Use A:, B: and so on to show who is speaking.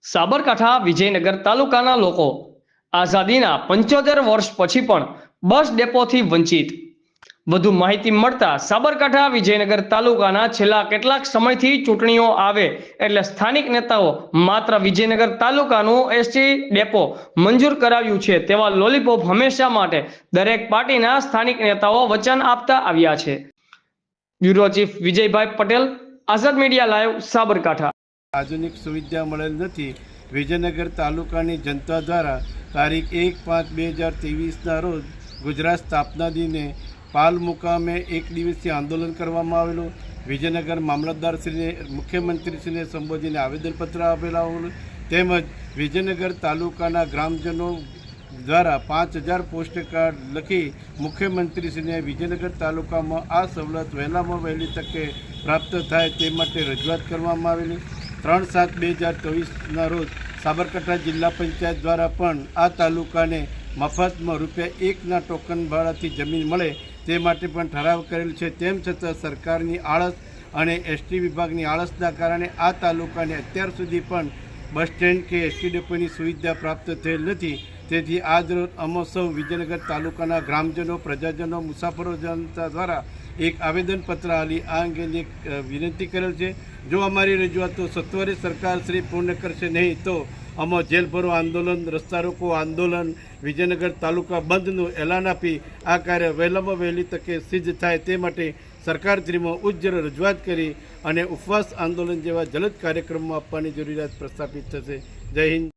A: સાબરકાંઠા વિજયનગર તાલુકાના લોકો આઝાદીના 75 વર્ષ પછી પણ બસ ડેપોથી વંચિત। વધુ માહિતી મળતા સાબરકાંઠા વિજયનગર તાલુકાના છેલ્લા કેટલાક સમયથી ચૂંટણીઓ આવે એટલે સ્થાનિક નેતાઓ માત્ર વિજયનગર તાલુકાનું એસટી ડેપો મંજૂર કરાવ્યું છે તેવા લોલીપોપ હંમેશા માટે દરેક પાર્ટીના સ્થાનિક નેતાઓ વચન આપતા આવ્યા છે। બ્યુરો ચીફ વિજયભાઈ પટેલ, આઝાદ મીડિયા લાઈવ, સાબરકાંઠા।
B: આધુનિક સુવિધા મળેલ નથી। વિજયનગર તાલુકાની જનતા દ્વારા તારીખ 1/5/2023ના રોજ ગુજરાત સ્થાપના દિને પાલ મુકામે એક દિવસીય આંદોલન કરવામાં આવેલું। વિજયનગર મામલતદારશ્રીને, મુખ્યમંત્રીશ્રીને સંબોધીને આવેદનપત્ર આપેલા હોવાનું તેમજ વિજયનગર તાલુકાના ગ્રામજનો દ્વારા 5000 પોસ્ટ કાર્ડ લખી મુખ્યમંત્રીશ્રીને વિજયનગર તાલુકામાં આ સવલત વહેલામાં વહેલી તકે પ્રાપ્ત થાય તે માટે રજૂઆત કરવામાં આવેલી। 3/7/2024ના રોજ સાબરકાંઠા જિલ્લા પંચાયત દ્વારા પણ આ તાલુકાને મફતમાં ₹1ના ટોકન ભાડાથી જમીન મળે તે માટે પણ ઠરાવ કરેલ છે। તેમ છતાં સરકારની આળસ અને એસટી વિભાગની આળસના કારણે આ તાલુકાને અત્યાર સુધી પણ બસ સ્ટેન્ડ કે એસટી ડેપોની સુવિધા પ્રાપ્ત થયેલ નથી। તેથી આજરોજ અમે સૌ વિજયનગર તાલુકાના ગ્રામજનો, પ્રજાજનો, મુસાફરો જનતા દ્વારા એક આવેદનપત્ર આલી આ અંગેની એક વિનંતી કરેલ છે। જો અમારી રજૂઆતો સત્વરે સરકારશ્રી પૂર્ણ કરશે નહીં તો અમે જેલ ભરો આંદોલન, રસ્તા રોકો આંદોલન, વિજયનગર તાલુકા બંધનું એલાન આપી આ કાર્ય વહેલામાં વહેલી તકે સિદ્ધ થાય તે માટે સરકારશ્રીમાં ઉજ્જર રજૂઆત કરી અને ઉપવાસ આંદોલન જેવા જલદ કાર્યક્રમો આપવાની જરૂરિયાત પ્રસ્થાપિત થશે। જય હિન્દ।